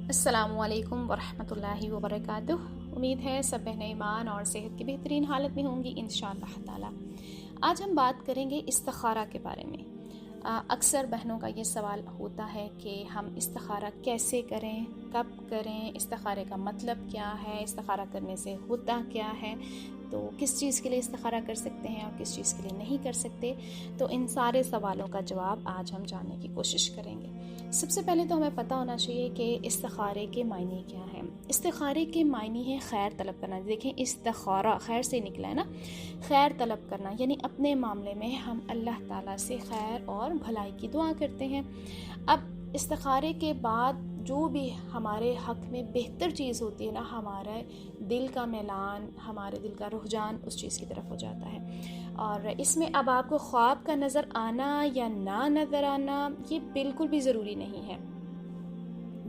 السلام علیکم ورحمۃ اللہ وبرکاتہ۔ امید ہے سب بہن ایمان اور صحت کی بہترین حالت میں ہوں گی انشاءاللہ تعالی۔ آج ہم بات کریں گے استخارہ کے بارے میں۔ اکثر بہنوں کا یہ سوال ہوتا ہے کہ ہم استخارہ کیسے کریں، کب کریں، استخارے کا مطلب کیا ہے، استخارہ کرنے سے ہوتا کیا ہے، تو کس چیز کے لیے استخارہ کر سکتے ہیں اور کس چیز کے لیے نہیں کر سکتے۔ تو ان سارے سوالوں کا جواب آج ہم جاننے کی کوشش کریں گے۔ سب سے پہلے تو ہمیں پتہ ہونا چاہیے کہ استخارے کے معنی کیا ہیں۔ استخارے کے معنی ہے خیر طلب کرنا۔ دیکھیں استخارہ خیر سے نکلا ہے نا، خیر طلب کرنا، یعنی اپنے معاملے میں ہم اللہ تعالیٰ سے خیر اور بھلائی کی دعا کرتے ہیں۔ اب استخارے کے بعد جو بھی ہمارے حق میں بہتر چیز ہوتی ہے نا، ہمارے دل کا میلان، ہمارے دل کا رجحان اس چیز کی طرف ہو جاتا ہے۔ اور اس میں اب آپ کو خواب کا نظر آنا یا نہ نظر آنا یہ بالکل بھی ضروری نہیں ہے۔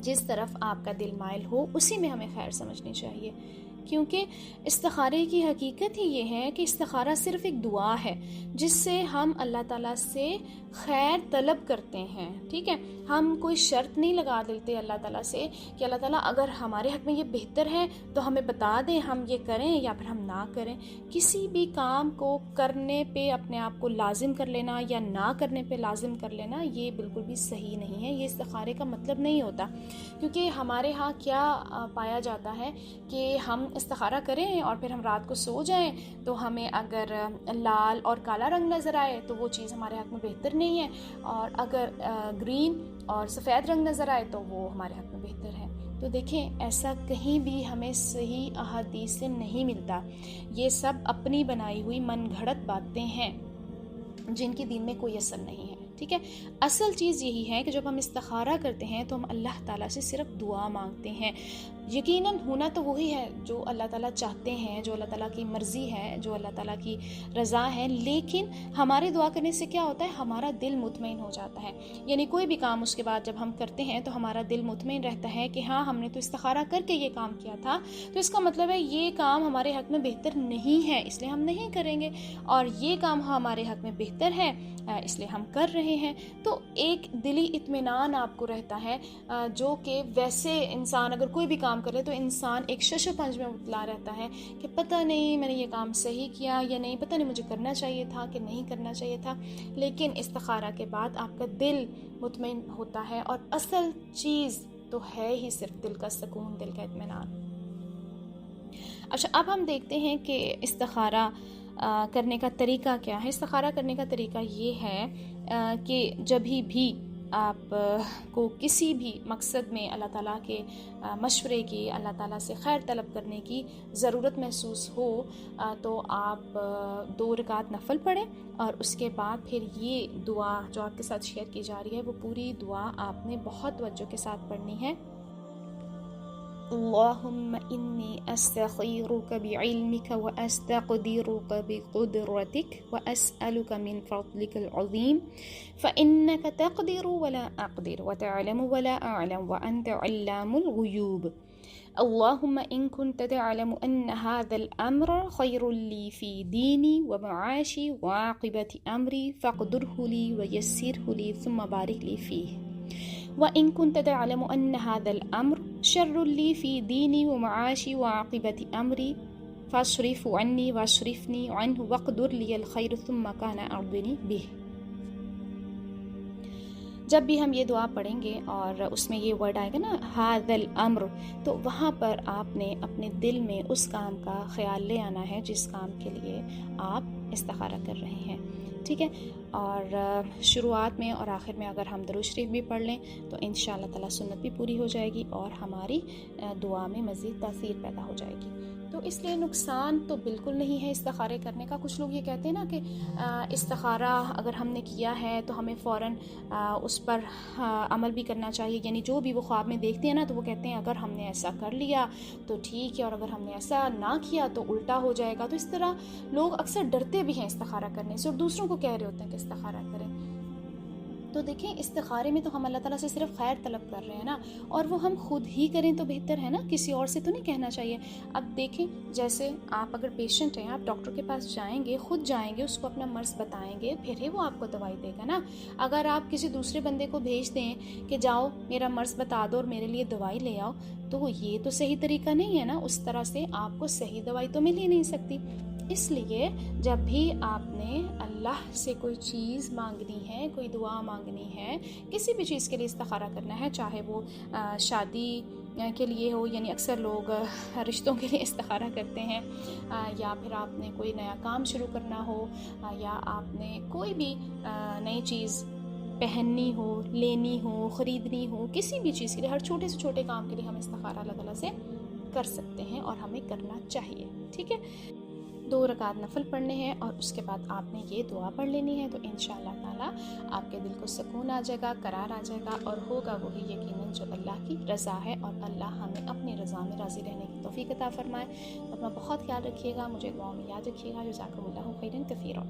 جس طرف آپ کا دل مائل ہو اسی میں ہمیں خیر سمجھنی چاہیے، کیونکہ استخارے کی حقیقت ہی یہ ہے کہ استخارہ صرف ایک دعا ہے جس سے ہم اللہ تعالیٰ سے خیر طلب کرتے ہیں۔ ٹھیک ہے، ہم کوئی شرط نہیں لگا دیتے اللہ تعالیٰ سے کہ اللہ تعالیٰ اگر ہمارے حق میں یہ بہتر ہے تو ہمیں بتا دیں، ہم یہ کریں یا پھر ہم نہ کریں۔ کسی بھی کام کو کرنے پہ اپنے آپ کو لازم کر لینا یا نہ کرنے پہ لازم کر لینا یہ بالکل بھی صحیح نہیں ہے، یہ استخارے کا مطلب نہیں ہوتا۔ کیونکہ ہمارے ہاں کیا پایا جاتا ہے کہ ہم استخارہ کریں اور پھر ہم رات کو سو جائیں تو ہمیں اگر لال اور کالا رنگ نظر آئے تو وہ چیز ہمارے حق میں بہتر نہیں ہے، اور اگر گرین اور سفید رنگ نظر آئے تو وہ ہمارے حق میں بہتر ہے۔ تو دیکھیں ایسا کہیں بھی ہمیں صحیح احادیث سے نہیں ملتا، یہ سب اپنی بنائی ہوئی من گھڑت باتیں ہیں جن کی دین میں کوئی اثر نہیں ہے۔ ٹھیک ہے، اصل چیز یہی ہے کہ جب ہم استخارہ کرتے ہیں تو ہم اللہ تعالیٰ سے صرف دعا مانگتے ہیں۔ یقیناً ہونا تو وہی ہے جو اللہ تعالیٰ چاہتے ہیں، جو اللہ تعالیٰ کی مرضی ہے، جو اللہ تعالیٰ کی رضا ہے، لیکن ہمارے دعا کرنے سے کیا ہوتا ہے، ہمارا دل مطمئن ہو جاتا ہے۔ یعنی کوئی بھی کام اس کے بعد جب ہم کرتے ہیں تو ہمارا دل مطمئن رہتا ہے کہ ہاں ہم نے تو استخارہ کر کے یہ کام کیا تھا، تو اس کا مطلب ہے یہ کام ہمارے حق میں بہتر نہیں ہے اس لیے ہم نہیں کریں گے، اور یہ کام ہمارے حق میں بہتر ہے اس لیے ہم کر رہے ہیں۔ تو ایک دلی اطمینان آپ کو رہتا ہے، جو کہ ویسے انسان اگر کوئی بھی کام کرے تو انسان ایک شش و پنج میں مبتلا رہتا ہے کہ پتہ نہیں میں نے یہ کام صحیح کیا یا نہیں، پتہ نہیں مجھے کرنا چاہیے تھا کہ نہیں کرنا چاہیے تھا۔ لیکن استخارہ کے بعد آپ کا دل مطمئن ہوتا ہے، اور اصل چیز تو ہے ہی صرف دل کا سکون، دل کا اطمینان۔ اچھا، اب ہم دیکھتے ہیں کہ استخارہ کرنے کا طریقہ کیا ہے۔ استخارہ کرنے کا طریقہ یہ ہے کہ جبھی بھی آپ کو کسی بھی مقصد میں اللہ تعالیٰ کے مشورے کی، اللہ تعالیٰ سے خیر طلب کرنے کی ضرورت محسوس ہو تو آپ 2 رکعت نفل پڑھیں، اور اس کے بعد پھر یہ دعا جو آپ کے ساتھ شیئر کی جا رہی ہے وہ پوری دعا آپ نے بہت توجہ کے ساتھ پڑھنی ہے۔ اللهم إني أستخيرك بعلمك وأستقدرك بقدرتك وأسألك من فضلك العظيم فإنك تقدر ولا أقدر وتعلم ولا أعلم وأنت علام الغيوب اللهم إن كنت تعلم أن هذا الأمر خير لي في ديني ومعاشي وعاقبة أمري فاقدره لي ويسره لي ثم بارك لي فيه وَإِن كُنتَ تَعْلَمُ أَنَّ هَذَا الْأَمْرَ شَرٌّ لِّي فِي دِينِي وَمَعَاشِي وَعَاقِبَةِ أَمْرِي فَاصْرِفْهُ عَنِّي وَاصْرِفْنِي عَنْهُ وَاقْدُرْ لِيَ الْخَيْرَ ثُمَّ كَانَ أَرْضِنِي بِهِ۔ جب بھی ہم یہ دعا پڑھیں گے اور اس میں یہ ورڈ آئے گا نا هَذَا الْأَمْرُ، تو وہاں پر آپ نے اپنے دل میں اس کام کا خیال لے آنا ہے جس کام کے لیے آپ استخارہ کر رہے ہیں۔ ٹھیک ہے، اور شروعات میں اور آخر میں اگر ہم درود شریف بھی پڑھ لیں تو انشاءاللہ تعالیٰ سنت بھی پوری ہو جائے گی اور ہماری دعا میں مزید تاثیر پیدا ہو جائے گی۔ تو اس لیے نقصان تو بالکل نہیں ہے استخارے کرنے کا۔ کچھ لوگ یہ کہتے ہیں نا کہ استخارہ اگر ہم نے کیا ہے تو ہمیں فوراً اس پر عمل بھی کرنا چاہیے، یعنی جو بھی وہ خواب میں دیکھتے ہیں نا تو وہ کہتے ہیں اگر ہم نے ایسا کر لیا تو ٹھیک ہے، اور اگر ہم نے ایسا نہ کیا تو الٹا ہو جائے گا۔ تو اس طرح لوگ اکثر ڈرتے بھی ہیں استخارہ کرنے سے اور دوسروں کو کہہ رہے ہوتے ہیں کہ استخارہ کریں۔ تو دیکھیں استخارے میں تو ہم اللہ تعالیٰ سے صرف خیر طلب کر رہے ہیں نا، اور وہ ہم خود ہی کریں تو بہتر ہے نا، کسی اور سے تو نہیں کہنا چاہیے۔ اب دیکھیں جیسے آپ اگر پیشنٹ ہیں، آپ ڈاکٹر کے پاس جائیں گے، خود جائیں گے، اس کو اپنا مرض بتائیں گے، پھر ہی وہ آپ کو دوائی دے گا نا۔ اگر آپ کسی دوسرے بندے کو بھیج دیں کہ جاؤ میرا مرض بتا دو اور میرے لیے دوائی لے آؤ، تو یہ تو صحیح طریقہ نہیں ہے نا، اس طرح سے آپ کو صحیح دوائی تو مل ہی نہیں سکتی۔ اس لیے جب بھی آپ نے اللہ سے کوئی چیز مانگنی ہے، کوئی دعا مانگنی ہے، کسی بھی چیز کے لیے استخارہ کرنا ہے، چاہے وہ شادی کے لیے ہو، یعنی اکثر لوگ رشتوں کے لیے استخارہ کرتے ہیں، یا پھر آپ نے کوئی نیا کام شروع کرنا ہو، یا آپ نے کوئی بھی نئی چیز پہننی ہو، لینی ہو، خریدنی ہو، کسی بھی چیز کے لیے، ہر چھوٹے سے چھوٹے کام کے لیے ہم استخارہ اللہ تعالیٰ سے کر سکتے ہیں اور ہمیں کرنا چاہیے، ٹھیک ہے۔ 2 رکعت نفل پڑھنے ہیں اور اس کے بعد آپ نے یہ دعا پڑھ لینی ہے، تو انشاءاللہ تعالیٰ آپ کے دل کو سکون آ جائے گا، قرار آ جائے گا، اور ہوگا وہی یقیناً جو اللہ کی رضا ہے، اور اللہ ہمیں اپنی رضا میں راضی رہنے کی توفیق عطا فرمائے۔ اپنا بہت خیال رکھیے گا، مجھے دعاؤں میں یاد رکھیے گا۔ جزاکم اللہ خیرا کثیرا۔